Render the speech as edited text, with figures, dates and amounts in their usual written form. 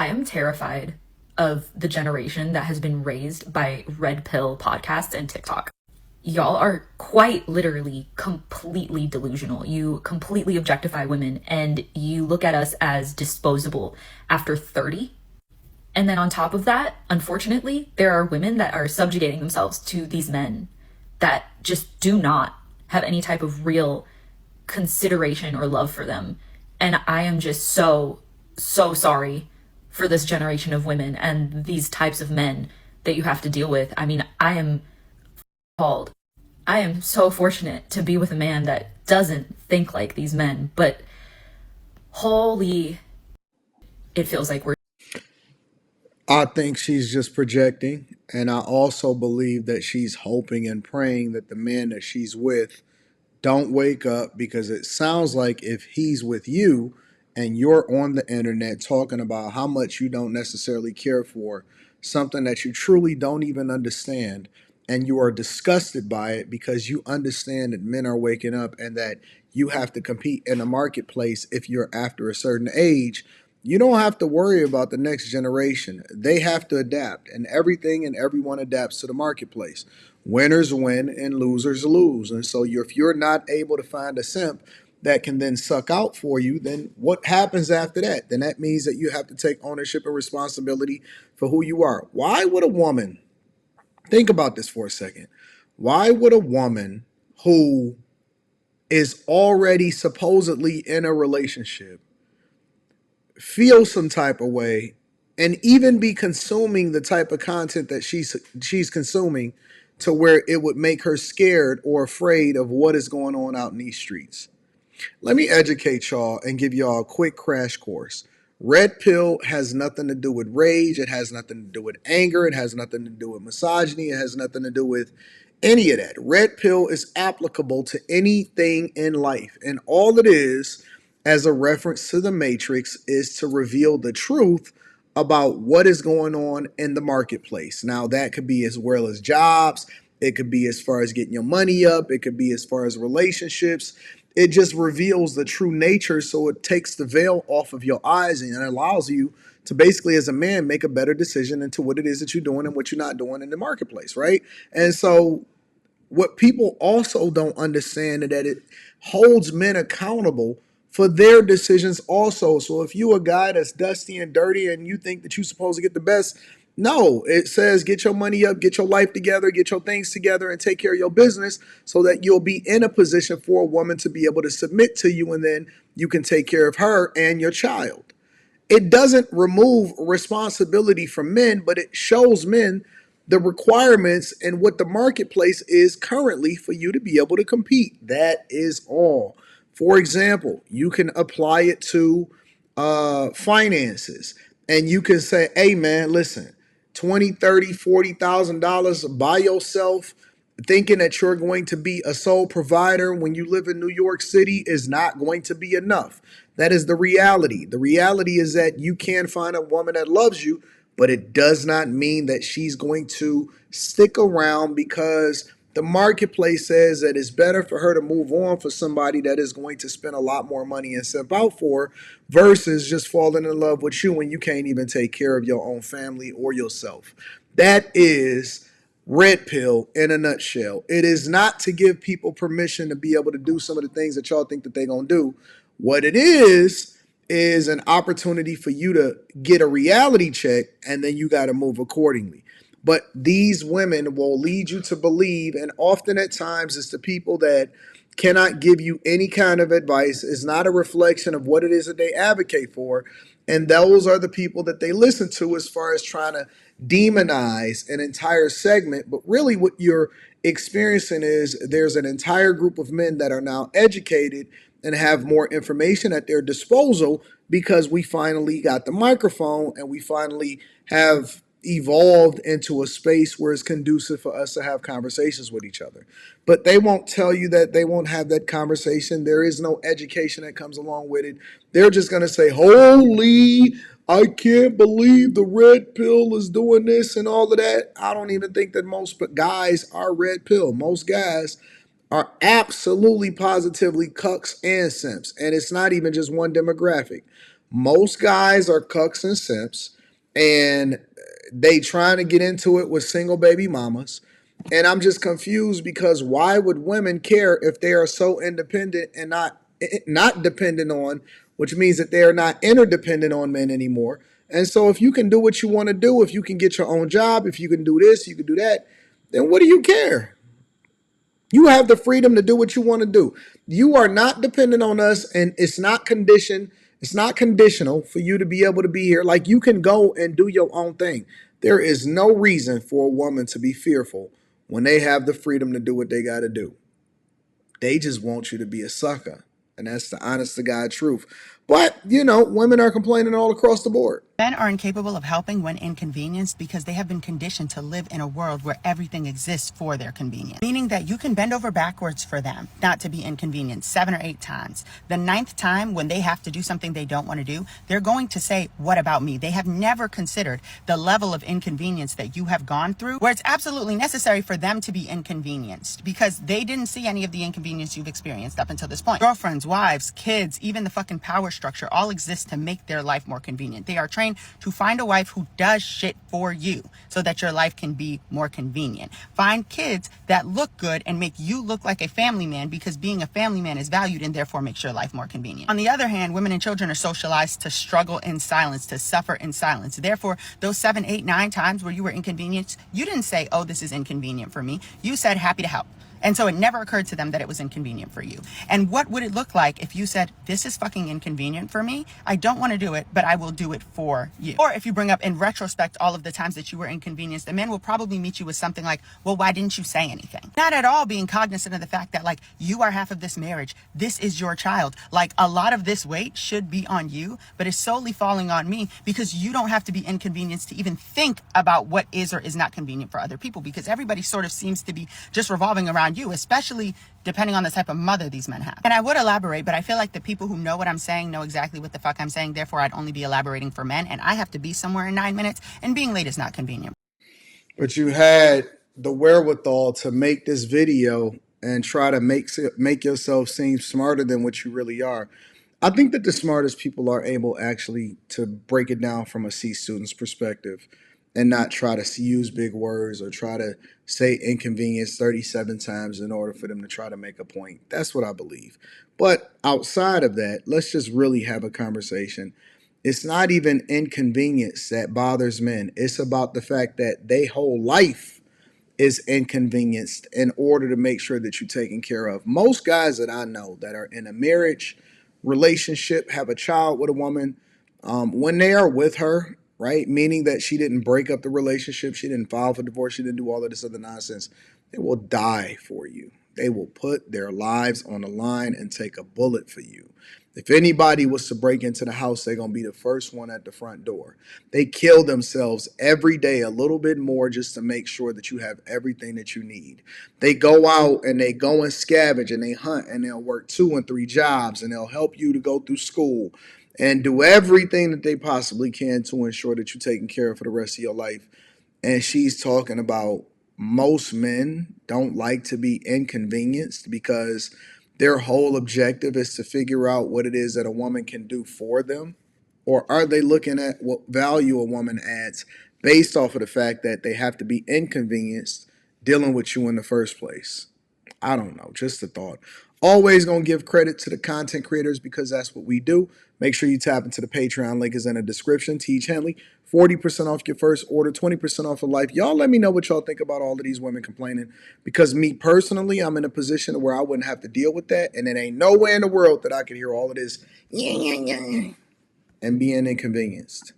am terrified of the generation that has been raised by red pill podcasts and TikTok. Y'all are quite literally completely delusional. You completely objectify women and you look at us as disposable after 30. And then on top of that, unfortunately, there are women that are subjugating themselves to these men that just do not have any type of real consideration or love for them. And I am just so sorry for this generation of women and these types of men that you have to deal with. I mean, I am appalled. I am so fortunate to be with a man that doesn't think like these men, but holy, it feels like we're. I think she's just projecting. And I also believe that she's hoping and praying that the men that she's with don't wake up, because it sounds like if he's with you and you're on the internet talking about how much you don't necessarily care for something that you truly don't even understand, and you are disgusted by it because you understand that men are waking up and that you have to compete in the marketplace if you're after a certain age. You don't have to worry about the next generation. They have to adapt, and everything and everyone adapts to the marketplace. Winners win and losers lose. And so if you're not able to find a simp that can then suck out for you, then what happens after that? Then that means that you have to take ownership and responsibility for who you are. Why would a woman, think about this for a second, why would a woman who is already supposedly in a relationship feel some type of way and even be consuming the type of content that she's consuming to where it would make her scared or afraid of what is going on out in these streets? Let me educate y'all and give y'all a quick crash course. Red pill has nothing to do with rage. It has nothing to do with anger. It has nothing to do with misogyny. It has nothing to do with any of that. Red pill is applicable to anything in life. And all it is, as a reference to the Matrix, is to reveal the truth about what is going on in the marketplace. Now, that could be as well as jobs. It could be as far as getting your money up. It could be as far as relationships. It just reveals the true nature. So it takes the veil off of your eyes and allows you to basically, as a man, make a better decision into what it is that you're doing and what you're not doing in the marketplace, right? And so what people also don't understand is that it holds men accountable for their decisions also. So if you a guy that's dusty and dirty and you think that you're supposed to get the best, no, it says get your money up, get your life together, get your things together, and take care of your business so that you'll be in a position for a woman to be able to submit to you, and then you can take care of her and your child. It doesn't remove responsibility from men, but it shows men the requirements and what the marketplace is currently for you to be able to compete. That is all. For example, you can apply it to finances, and you can say, hey man, listen, 20, 30, $40,000 by yourself, thinking that you're going to be a sole provider when you live in New York City is not going to be enough. That is the reality. The reality is that you can find a woman that loves you, but it does not mean that she's going to stick around, because the marketplace says that it's better for her to move on for somebody that is going to spend a lot more money and step out for her, versus just falling in love with you when you can't even take care of your own family or yourself. That is red pill in a nutshell. It is not to give people permission to be able to do some of the things that y'all think that they're going to do. What it is an opportunity for you to get a reality check, and then you got to move accordingly. But these women will lead you to believe, and often at times it's the people that cannot give you any kind of advice. It's not a reflection of what it is that they advocate for. And those are the people that they listen to as far as trying to demonize an entire segment. But really what you're experiencing is there's an entire group of men that are now educated and have more information at their disposal, because we finally got the microphone and we finally have evolved into a space where it's conducive for us to have conversations with each other. But they won't tell you that they won't have that conversation. There is no education that comes along with it. They're just going to say, holy, I can't believe the red pill is doing this and all of that. I don't even think that most guys are red pill. Most guys are absolutely positively cucks and simps. And it's not even just one demographic. Most guys are cucks and simps. and they trying to get into it with single baby mamas. And I'm just confused because why would women care if they are so independent and not dependent on, which means that they are not interdependent on men anymore. And so if you can do what you want to do, if you can get your own job, if you can do this, you can do that, then what do you care? You have the freedom to do what you want to do. You are not dependent on us, and it's not conditioned. It's not conditional for you to be able to be here. Like, you can go and do your own thing. There is no reason for a woman to be fearful when they have the freedom to do what they got to do. They just want you to be a sucker. And that's the honest to God truth. But, women are complaining all across the board. Men are incapable of helping when inconvenienced because they have been conditioned to live in a world where everything exists for their convenience. Meaning that you can bend over backwards for them not to be inconvenienced 7 or 8 times. The 9th time, when they have to do something they don't want to do, they're going to say, "What about me?" They have never considered the level of inconvenience that you have gone through, where it's absolutely necessary for them to be inconvenienced because they didn't see any of the inconvenience you've experienced up until this point. Girlfriends, wives, kids, even the fucking power structure all exist to make their life more convenient. They are trained to find a wife who does shit for you so that your life can be more convenient. Find kids that look good and make you look like a family man because being a family man is valued and therefore makes your life more convenient. On the other hand, women and children are socialized to struggle in silence, to suffer in silence. Therefore, those 7, 8, 9 times where you were inconvenienced, you didn't say, "Oh, this is inconvenient for me." You said, "Happy to help." And so it never occurred to them that it was inconvenient for you. And what would it look like if you said, "This is fucking inconvenient for me. I don't want to do it, but I will do it for you." Or if you bring up in retrospect all of the times that you were inconvenienced, the man will probably meet you with something like, "Well, why didn't you say anything?" Not at all being cognizant of the fact that, like, you are half of this marriage. This is your child. Like, a lot of this weight should be on you, but it's solely falling on me because you don't have to be inconvenienced to even think about what is or is not convenient for other people, because everybody sort of seems to be just revolving around you, especially depending on the type of mother these men have. And I would elaborate, but I feel like the people who know what I'm saying know exactly what the fuck I'm saying. Therefore, I'd only be elaborating for men, and I have to be somewhere in 9 minutes, and being late is not convenient. But you had the wherewithal to make this video and try to make yourself seem smarter than what you really are. I think that the smartest people are able actually to break it down from a C student's perspective and not try to use big words or try to say inconvenience 37 times in order for them to try to make a point. That's what I believe. But outside of that, let's just really have a conversation. It's not even inconvenience that bothers men. It's about the fact that their whole life is inconvenienced in order to make sure that you're taken care of. Most guys that I know that are in a marriage relationship, have a child with a woman, when they are with her, right, meaning that she didn't break up the relationship, she didn't file for divorce, she didn't do all of this other nonsense, they will die for you. They will put their lives on the line and take a bullet for you. If anybody was to break into the house, they're going to be the first one at the front door. They kill themselves every day a little bit more just to make sure that you have everything that you need. They go out and they go and scavenge and they hunt and they'll work 2 and 3 jobs and they'll help you to go through school and do everything that they possibly can to ensure that you're taken care of for the rest of your life. And she's talking about most men don't like to be inconvenienced because their whole objective is to figure out what it is that a woman can do for them. Or are they looking at what value a woman adds based off of the fact that they have to be inconvenienced dealing with you in the first place? I don't know, just a thought. Always gonna give credit to the content creators because that's what we do. Make sure you tap into the Patreon link is in the description. Teach Henley, 40% off your first order, 20% off of life. Y'all let me know what y'all think about all of these women complaining, because me personally, I'm in a position where I wouldn't have to deal with that, and it ain't nowhere in the world that I could hear all of this and being inconvenienced.